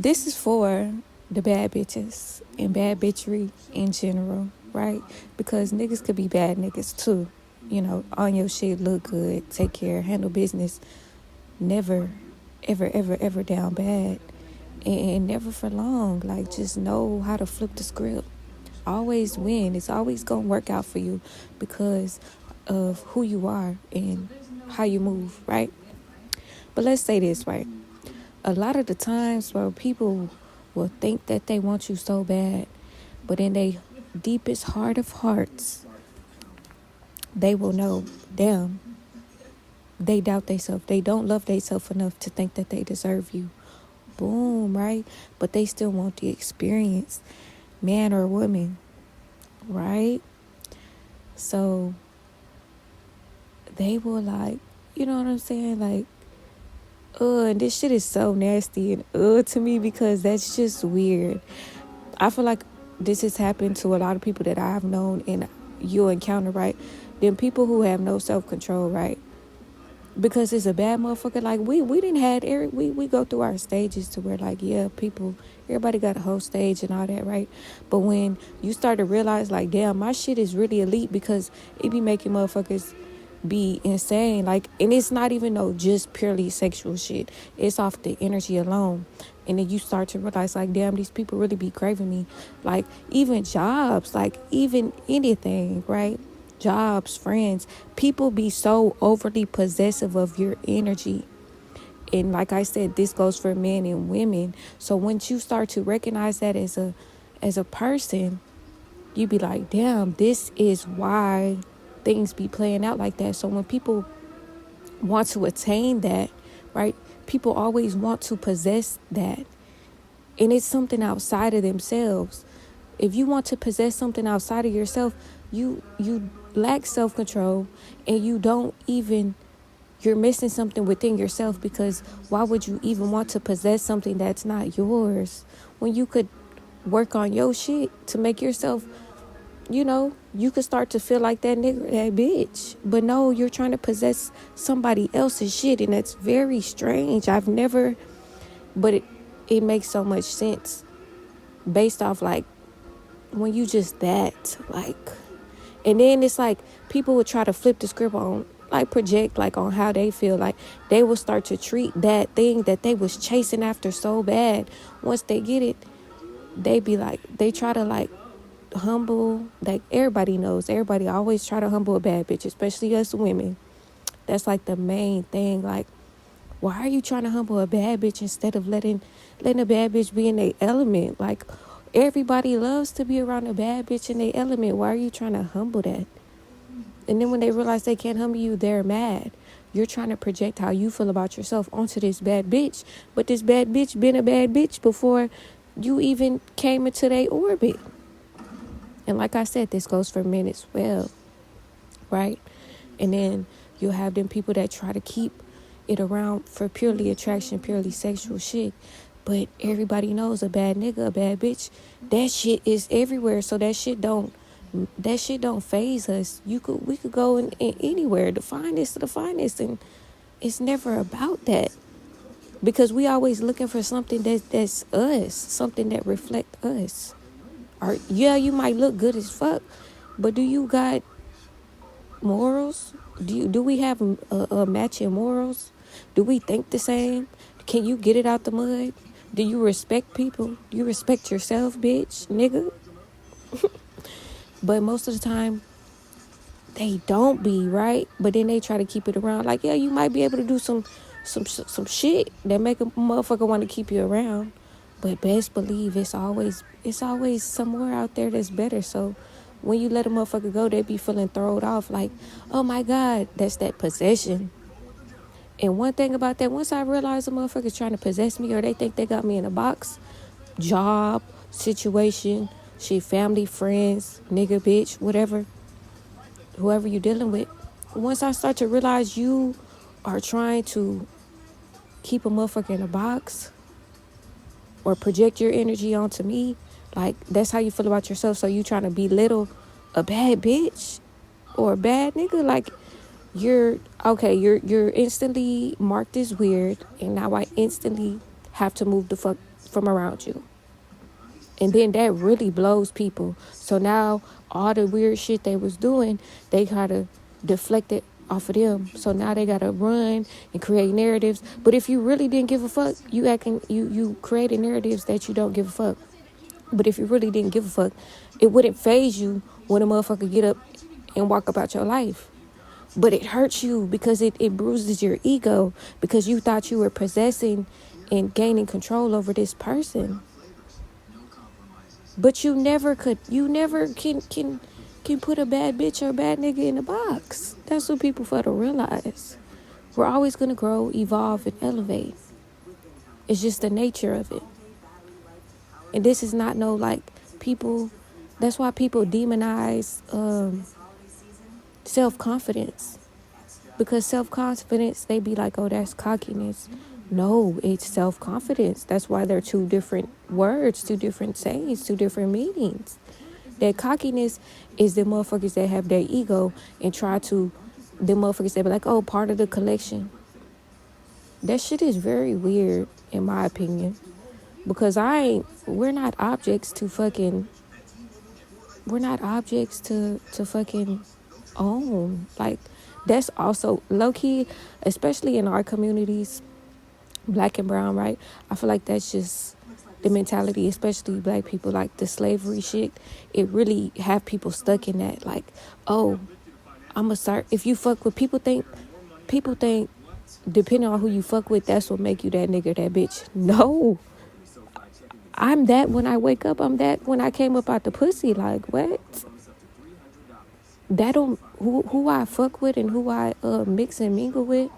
This is for the bad bitches and bad bitchery in general, right? Because niggas could be bad niggas too. You know, on your shit, look good, take care, handle business, never, ever, ever, ever down bad. And never for long. Like, just know how to flip the script. Always win. It's always gonna work out for you because of who you are and how you move, right? But let's say this, right? A lot of the times where people will think that they want you so bad, but in their deepest heart of hearts, they will know, damn, they doubt themselves. They don't love themselves enough to think that they deserve you. Boom, right? But they still want the experience, man or woman, right? So they will, like, you know what I'm saying? Like, and this shit is so nasty and to me because that's just weird. I feel like this has happened to a lot of people that I've known and you encounter, right? Then people who have no self-control, right? Because it's a bad motherfucker. Like, we didn't had we go through our stages to where, like, yeah, everybody got a whole stage and all that, right? But when you start to realize, like, damn, my shit is really elite because it be making motherfuckers be insane. Like, and it's not even no just purely sexual shit. It's off the energy alone. And then you start to realize, like, damn, these people really be craving me. Like, even jobs, like, even anything, right? Jobs, friends, people be so overly possessive of your energy. And like I said, this goes for men and women. So once you start to recognize that as a person, you be like, damn, this is why things be playing out like that. So when people want to attain that, right, people always want to possess that. And it's something outside of themselves. If you want to possess something outside of yourself, you lack self-control, and you're missing something within yourself, because why would you even want to possess something that's not yours when you could work on your shit to make yourself, you could start to feel like that nigga, that bitch. But no, you're trying to possess somebody else's shit, and that's very strange. But it makes so much sense based off, like, when you just that, like, and then it's like people would try to flip the script on, like, project, like, on how they feel. Like, they will start to treat that thing that they was chasing after so bad. Once they get it, they be like, they try to, like, humble. Like, everybody always try to humble a bad bitch, especially us women. That's like the main thing. Like, why are you trying to humble a bad bitch instead of letting a bad bitch be in their element? Like, everybody loves to be around a bad bitch in their element. Why are you trying to humble that? And then when they realize they can't humble you, they're mad. You're trying to project how you feel about yourself onto this bad bitch. But this bad bitch been a bad bitch before you even came into their orbit. And like I said, this goes for men as well, right? And then you'll have them people that try to keep it around for purely attraction, purely sexual shit. But everybody knows a bad nigga, a bad bitch, that shit is everywhere. So that shit don't phase us. We could go in anywhere, the finest of the finest, and it's never about that. Because we always looking for something that's us, something that reflect us. Or, yeah, you might look good as fuck, but do you got morals? Do we have a matching morals? Do we think the same? Can you get it out the mud? Do you respect people? Do you respect yourself, bitch, nigga? But most of the time, they don't be, right? But then they try to keep it around. Like, yeah, you might be able to do some shit that make a motherfucker want to keep you around. But best believe it's always somewhere out there that's better. So when you let a motherfucker go, they be feeling thrown off. Like, oh my God, that's that possession. And one thing about that, once I realize a motherfucker's trying to possess me, or they think they got me in a box, job, situation, shit, family, friends, nigga, bitch, whatever, whoever you dealing with, once I start to realize you are trying to keep a motherfucker in a box or project your energy onto me, like, that's how you feel about yourself. So you trying to belittle a bad bitch or a bad nigga, like, you're instantly marked as weird, and now I instantly have to move the fuck from around you. And then that really blows people. So now all the weird shit they was doing, they gotta deflect it off of them. So now they gotta run and create narratives. But if you really didn't give a fuck, you created narratives that you don't give a fuck. But if you really didn't give a fuck, it wouldn't phase you when a motherfucker get up and walk about your life. But it hurts you because it bruises your ego because you thought you were possessing and gaining control over this person. But you never can put a bad bitch or a bad nigga in a box. That's what people fail to realize. We're always going to grow, evolve, and elevate. It's just the nature of it. And this is not no, like, people... That's why people demonize self-confidence. Because self-confidence, they be like, oh, that's cockiness. No, it's self-confidence. That's why they're two different words, two different sayings, two different meanings. That cockiness is the motherfuckers that have their ego and try to... The motherfuckers that be like, oh, part of the collection. That shit is very weird, in my opinion. Because we're not objects to fucking... We're not objects to fucking own. Like, that's also low-key, especially in our communities, black and brown, right? I feel like that's just the mentality, especially black people, like the slavery shit. It really have people stuck in that, like, oh, I'ma start... If you fuck with... People think, depending on who you fuck with, that's what make you that nigga, that bitch. No. I'm that when I wake up. I'm that when I came up out the pussy. Like, what? That don't... Who I fuck with and who I mix and mingle with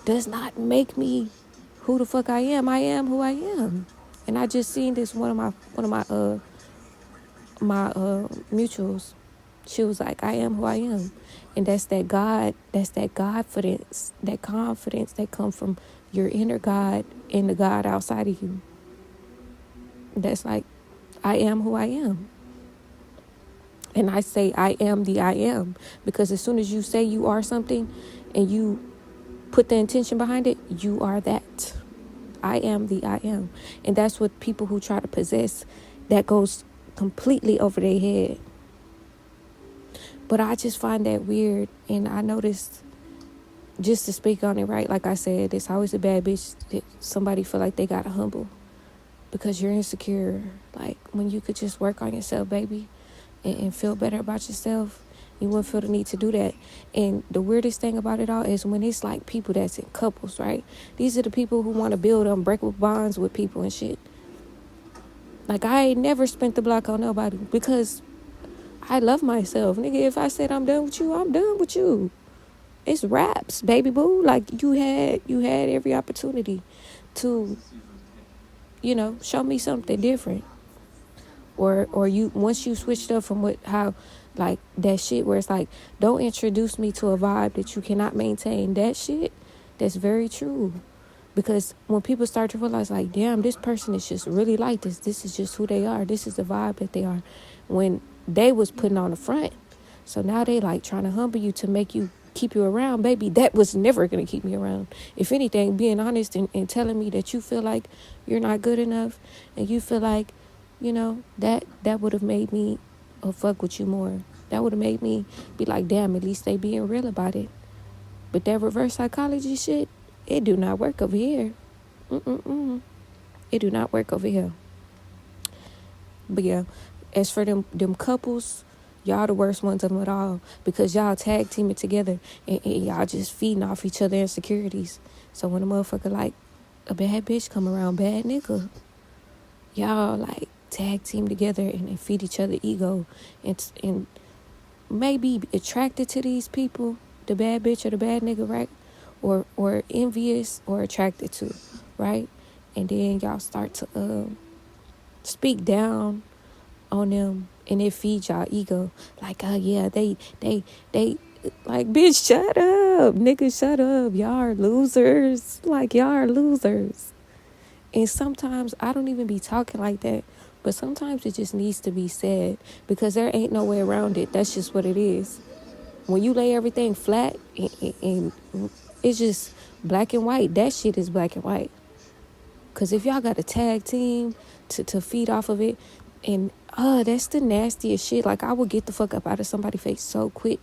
does not make me who the fuck I am. I am who I am. And I just seen this one of my mutuals. She was like, I am who I am. And that's that Godfidence, that confidence that comes from your inner God and the God outside of you. That's like, I am who I am. And I say I am the I am. Because as soon as you say you are something and you put the intention behind it, you are that. I am the I am. And that's what people who try to possess, that goes completely over their head. But I just find that weird. And I noticed, just to speak on it, right, like I said, it's always a bad bitch that somebody feel like they gotta humble. Because you're insecure. Like, when you could just work on yourself, baby, and feel better about yourself, you wouldn't feel the need to do that. And the weirdest thing about it all is when it's like people that's in couples, right? These are the people who want to build unbreakable bonds with people and shit. Like, I ain't never spent the block on nobody because I love myself. Nigga, if I said I'm done with you, I'm done with you. It's raps, baby boo. Like, you had every opportunity to, show me something different. Or you, once you switched up from how like that shit where it's like, don't introduce me to a vibe that you cannot maintain. That shit, that's very true. Because when people start to realize, like, damn, this person is just really like this. This is just who they are. This is the vibe that they are. When they was putting on the front. So now they like trying to humble you to make you, keep you around. Baby, that was never going to keep me around. If anything, being honest and telling me that you feel like you're not good enough and you feel like, that would have made me fuck with you more. That would have made me be like, damn, at least they being real about it. But that reverse psychology shit, it do not work over here. It do not work over here. But yeah, as for them couples, y'all the worst ones of them at all. Because y'all tag team it together and y'all just feeding off each other insecurities. So when a motherfucker like a bad bitch come around, bad nigga, y'all like tag team together and feed each other ego and maybe attracted to these people, the bad bitch or the bad nigga, right? Or envious or attracted to, right? And then y'all start to speak down on them and it feeds y'all ego. Like, oh yeah, they like, bitch, shut up. Nigga, shut up. Y'all are losers. Like, y'all are losers. And sometimes I don't even be talking like that. But sometimes it just needs to be said because there ain't no way around it. That's just what it is. When you lay everything flat and it's just black and white, that shit is black and white. Because if y'all got a tag team to feed off of it, and that's the nastiest shit. Like, I would get the fuck up out of somebody's face so quick.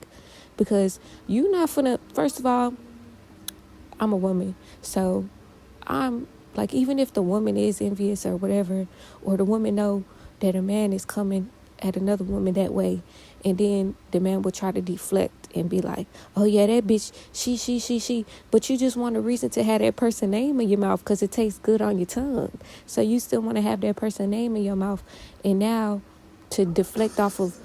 Because you not finna, first of all, I'm a woman. So I'm like, even if the woman is envious or whatever, or the woman know that a man is coming at another woman that way, and then the man will try to deflect and be like, oh yeah, that bitch, she, but you just want a reason to have that person name in your mouth because it tastes good on your tongue. So you still want to have that person name in your mouth, and now to deflect off of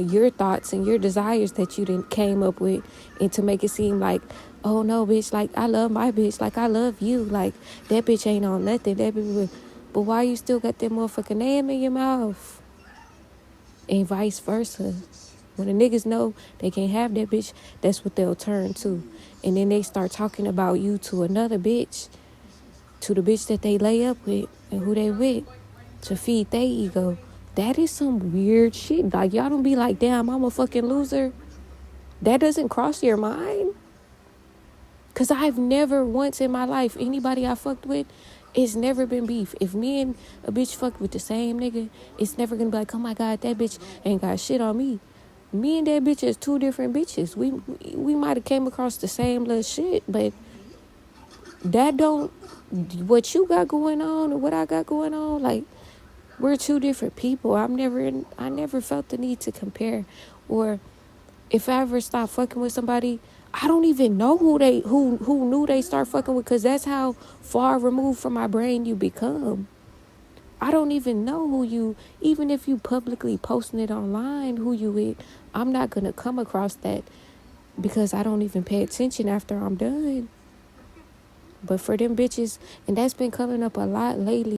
your thoughts and your desires that you didn't came up with, and to make it seem like, oh no, bitch, like I love my bitch, like I love you, like that bitch ain't on nothing, that bitch. But why you still got that motherfucking name in your mouth? And vice versa. When the niggas know they can't have that bitch, that's what they'll turn to. And then they start talking about you to another bitch, to the bitch that they lay up with and who they with, to feed their ego. That is some weird shit. Like, y'all don't be like, damn, I'm a fucking loser. That doesn't cross your mind? Because I've never once in my life, anybody I fucked with, it's never been beef. If me and a bitch fucked with the same nigga, it's never going to be like, oh my God, that bitch ain't got shit on me. Me and that bitch is two different bitches. We might have came across the same little shit, but that don't, what you got going on and what I got going on, like, we're two different people. I never felt the need to compare. Or if I ever stop fucking with somebody, I don't even know who knew they start fucking with, because that's how far removed from my brain you become. I don't even know who you, even if you publicly posting it online, who you with, I'm not going to come across that because I don't even pay attention after I'm done. But for them bitches, and that's been coming up a lot lately,